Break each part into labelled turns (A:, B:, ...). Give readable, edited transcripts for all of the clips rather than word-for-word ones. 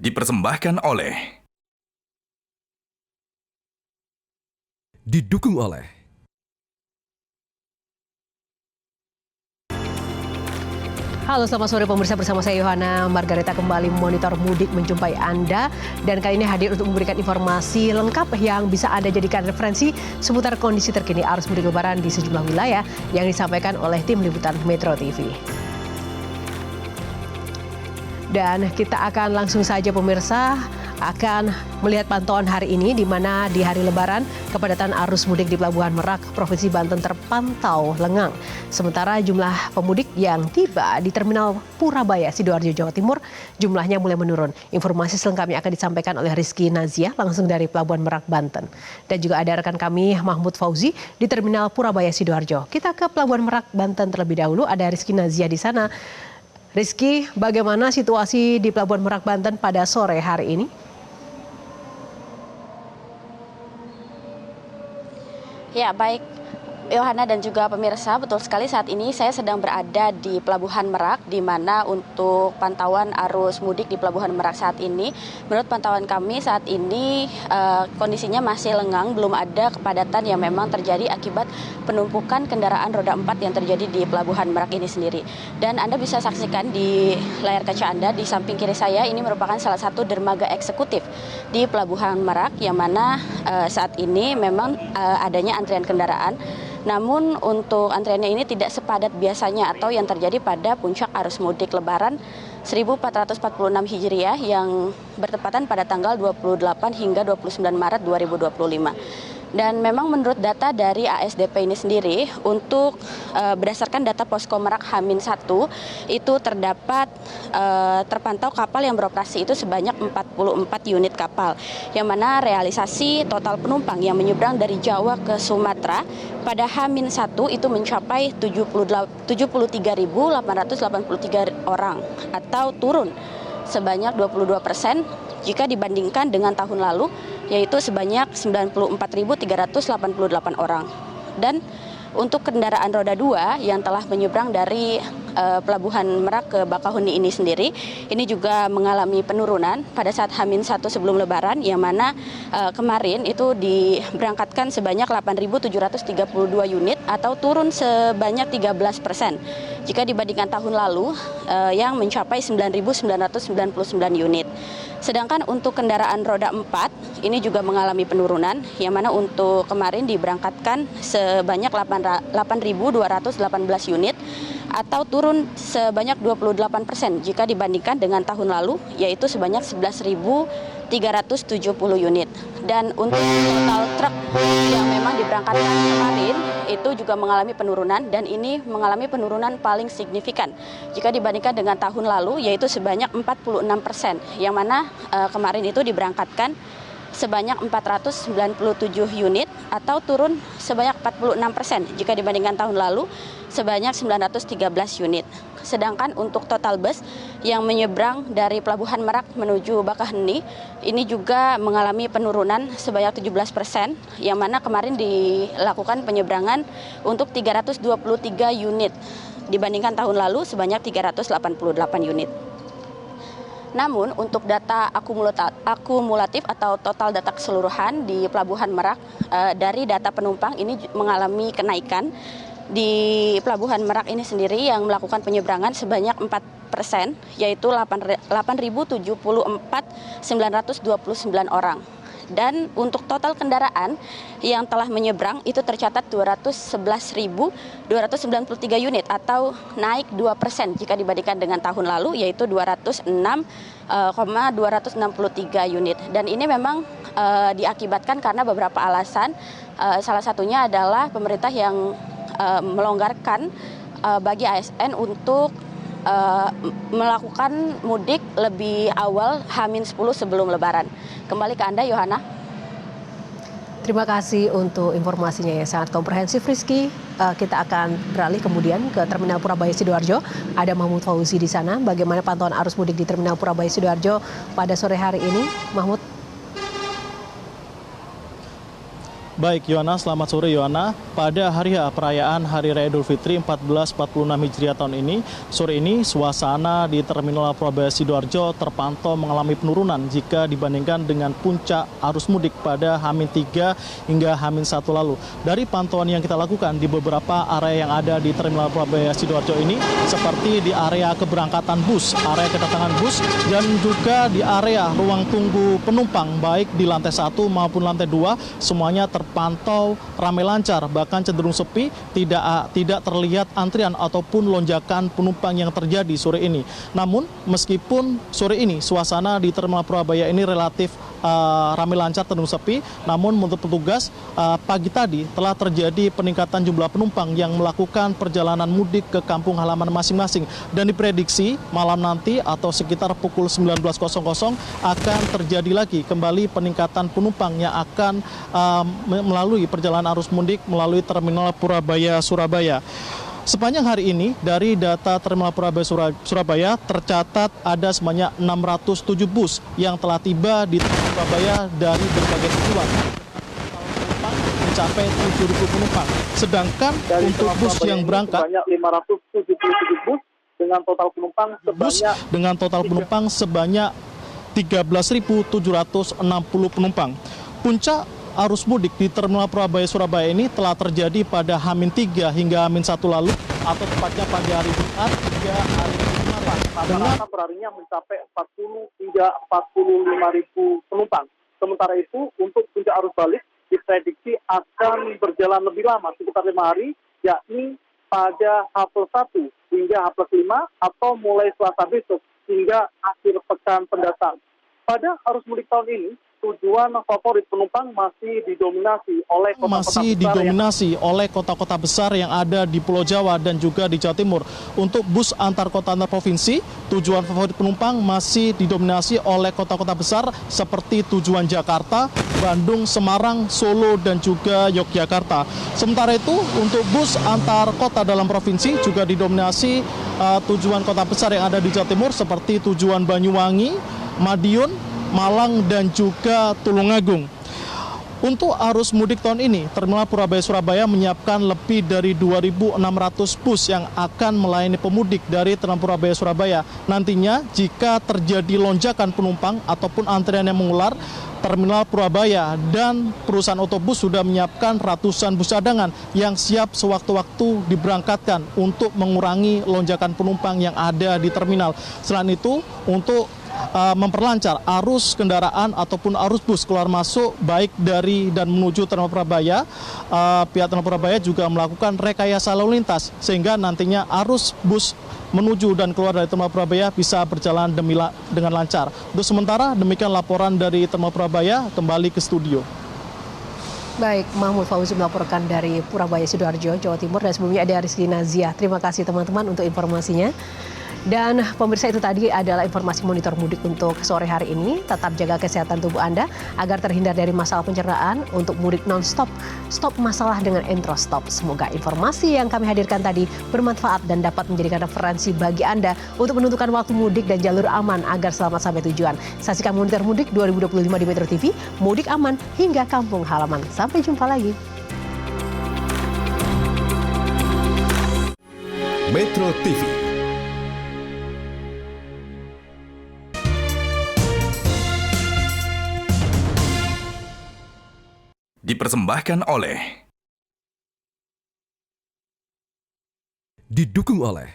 A: dipersembahkan oleh
B: didukung oleh
C: Halo, selamat sore pemirsa, bersama saya Yohana Margareta kembali monitor mudik menjumpai Anda, dan kali ini hadir untuk memberikan informasi lengkap yang bisa Anda jadikan referensi seputar kondisi terkini arus mudik lebaran di sejumlah wilayah yang disampaikan oleh tim liputan Metro TV. Dan kita akan langsung saja pemirsa akan melihat pantauan hari ini, di mana di hari Lebaran kepadatan arus mudik di Pelabuhan Merak, Provinsi Banten terpantau lengang. Sementara jumlah pemudik yang tiba di Terminal Purabaya, Sidoarjo, Jawa Timur jumlahnya mulai menurun. Informasi selengkapnya akan disampaikan oleh Rizky Nazia langsung dari Pelabuhan Merak, Banten. Dan juga ada rekan kami Mahmud Fauzi di Terminal Purabaya, Sidoarjo. Kita ke Pelabuhan Merak, Banten terlebih dahulu, ada Rizky Nazia di sana. Rizky, bagaimana situasi di Pelabuhan Merak, Banten pada sore hari ini?
D: Ya, baik Yohana dan juga pemirsa, betul sekali saat ini saya sedang berada di Pelabuhan Merak, di mana untuk pantauan arus mudik di Pelabuhan Merak saat ini, menurut pantauan kami saat ini kondisinya masih lengang, belum ada kepadatan yang memang terjadi akibat penumpukan kendaraan roda 4 yang terjadi di Pelabuhan Merak ini sendiri. Dan Anda bisa saksikan di layar kaca Anda, di samping kiri saya ini merupakan salah satu dermaga eksekutif di Pelabuhan Merak, yang mana saat ini memang adanya antrian kendaraan. Namun untuk antriannya ini tidak sepadat biasanya atau yang terjadi pada puncak arus mudik Lebaran 1446 Hijriah yang bertepatan pada tanggal 28 hingga 29 Maret 2025. Dan memang menurut data dari ASDP ini sendiri, untuk berdasarkan data Posko Merak H-1 itu terpantau kapal yang beroperasi itu sebanyak 44 unit kapal, yang mana realisasi total penumpang yang menyeberang dari Jawa ke Sumatera pada H-1 itu mencapai 73.883 orang atau turun sebanyak 22% jika dibandingkan dengan tahun lalu, yaitu sebanyak 94.388 orang. Dan untuk kendaraan roda 2 yang telah menyeberang dari Pelabuhan Merak ke Bakahuni ini sendiri, ini juga mengalami penurunan pada saat H-1 sebelum Lebaran, yang mana kemarin itu diberangkatkan sebanyak 8.732 unit atau turun sebanyak 13% jika dibandingkan tahun lalu yang mencapai 9.999 unit. Sedangkan untuk kendaraan roda 4 ini juga mengalami penurunan, yang mana untuk kemarin diberangkatkan sebanyak 8.218 unit atau turun sebanyak 28% jika dibandingkan dengan tahun lalu, yaitu sebanyak 11.370 unit. Dan untuk total truk yang memang diberangkatkan kemarin itu juga mengalami penurunan, dan ini mengalami penurunan paling signifikan jika dibandingkan dengan tahun lalu, yaitu sebanyak 46%, yang mana kemarin itu diberangkatkan sebanyak 497 unit atau turun sebanyak 46% jika dibandingkan tahun lalu sebanyak 913 unit. Sedangkan untuk total bus yang menyeberang dari Pelabuhan Merak menuju Bakahuni ini juga mengalami penurunan sebanyak 17%, yang mana kemarin dilakukan penyeberangan untuk 323 unit dibandingkan tahun lalu sebanyak 388 unit. Namun untuk data akumulatif atau total data keseluruhan di Pelabuhan Merak dari data penumpang ini mengalami kenaikan. Di Pelabuhan Merak ini sendiri yang melakukan penyeberangan sebanyak 4%, yaitu 8.074.929 orang. Dan untuk total kendaraan yang telah menyeberang itu tercatat 211.293 unit atau naik 2% jika dibandingkan dengan tahun lalu, yaitu 206,263 unit. Dan ini memang diakibatkan karena beberapa alasan, salah satunya adalah pemerintah yang melonggarkan bagi ASN untuk melakukan mudik lebih awal H-10 sebelum Lebaran. Kembali ke Anda, Yohana.
C: Terima kasih untuk informasinya yang sangat komprehensif, Rizky. Kita akan beralih kemudian ke Terminal Purabaya Sidoarjo. Ada Mahmud Fauzi di sana. Bagaimana pantauan arus mudik di Terminal Purabaya Sidoarjo pada sore hari ini, Mahmud?
A: Baik, Yohana, selamat sore Yohana. Pada hari perayaan Hari Raya Idul Fitri 1446 Hijriah tahun ini, sore ini suasana di Terminal Purabaya Sidoarjo terpantau mengalami penurunan jika dibandingkan dengan puncak arus mudik pada H-3 hingga H-1 lalu. Dari pantauan yang kita lakukan di beberapa area yang ada di Terminal Purabaya Sidoarjo ini, seperti di area keberangkatan bus, area kedatangan bus, dan juga di area ruang tunggu penumpang, baik di lantai 1 maupun lantai 2, semuanya terpantau ramai lancar, bahkan cenderung sepi, tidak terlihat antrian ataupun lonjakan penumpang yang terjadi sore ini. Namun, meskipun sore ini suasana di Terminal Purabaya ini relatif ramai lancar, cenderung sepi, namun menurut petugas pagi tadi telah terjadi peningkatan jumlah penumpang yang melakukan perjalanan mudik ke kampung halaman masing-masing, dan diprediksi malam nanti atau sekitar pukul 19.00 akan terjadi lagi kembali peningkatan penumpang yang akan melalui perjalanan arus mudik melalui Terminal Purabaya Surabaya. Sepanjang hari ini, dari data Terminal Purabaya Surabaya, tercatat ada sebanyak 607 bus yang telah tiba di Terminal Purabaya dari berbagai tujuan. Penumpang mencapai 7.000 penumpang. Sedangkan dari untuk bus yang berangkat,
B: sebanyak 577 bus dengan total penumpang sebanyak
A: 13.760 penumpang. Puncak arus mudik di Terminal Purabaya Surabaya ini telah terjadi pada H-3 hingga H-1 lalu, atau tepatnya pada hari Jumat hingga hari Jumat.
B: Rata-rata perharinya mencapai 40 hingga 45 ribu penumpang. Sementara itu, untuk puncak arus balik diprediksi akan berjalan lebih lama, sekitar 5 hari, yakni pada H+1 hingga H+5 atau mulai Selasa besok hingga akhir pekan pendatang. Pada arus mudik tahun ini, tujuan favorit penumpang masih didominasi oleh kota-kota besar yang ada di Pulau Jawa dan juga di Jawa Timur. Untuk bus antar kota antar provinsi, tujuan favorit penumpang masih didominasi oleh kota-kota besar seperti tujuan Jakarta, Bandung, Semarang, Solo, dan juga Yogyakarta. Sementara itu, untuk bus antar kota dalam provinsi juga didominasi tujuan kota besar yang ada di Jawa Timur seperti tujuan Banyuwangi, Madiun, Malang, dan juga Tulungagung. Untuk arus mudik tahun ini, Terminal Purabaya Surabaya menyiapkan lebih dari 2.600 bus yang akan melayani pemudik dari Terminal Purabaya Surabaya. Nantinya, jika terjadi lonjakan penumpang ataupun antrian yang mengular, Terminal Purabaya dan perusahaan otobus sudah menyiapkan ratusan bus cadangan yang siap sewaktu-waktu diberangkatkan untuk mengurangi lonjakan penumpang yang ada di terminal. Selain itu, untuk memperlancar arus kendaraan ataupun arus bus keluar masuk baik dari dan menuju Terminal Purabaya, pihak Terminal Purabaya juga melakukan rekayasa lalu lintas sehingga nantinya arus bus menuju dan keluar dari Terminal Purabaya bisa berjalan dengan lancar. Untuk sementara demikian laporan dari Terminal Purabaya, kembali ke studio.
C: Baik, Mahmud Fauzi melaporkan dari Purabaya Sidoarjo, Jawa Timur, dan sebelumnya ada Rizky Nazia. Terima kasih teman-teman untuk informasinya. Dan pemirsa, itu tadi adalah informasi monitor mudik untuk sore hari ini. Tetap jaga kesehatan tubuh Anda agar terhindar dari masalah pencernaan. Untuk mudik non-stop, stop masalah dengan Entrostop. Semoga informasi yang kami hadirkan tadi bermanfaat dan dapat menjadikan referensi bagi Anda untuk menentukan waktu mudik dan jalur aman agar selamat sampai tujuan. Saksikan monitor mudik 2025 di Metro TV, mudik aman hingga kampung halaman. Sampai jumpa lagi.
E: Metro TV. Dipersembahkan oleh, didukung oleh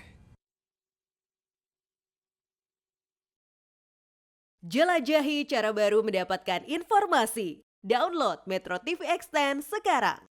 F: jelajahi cara baru mendapatkan informasi. Download Metro TV Extend sekarang.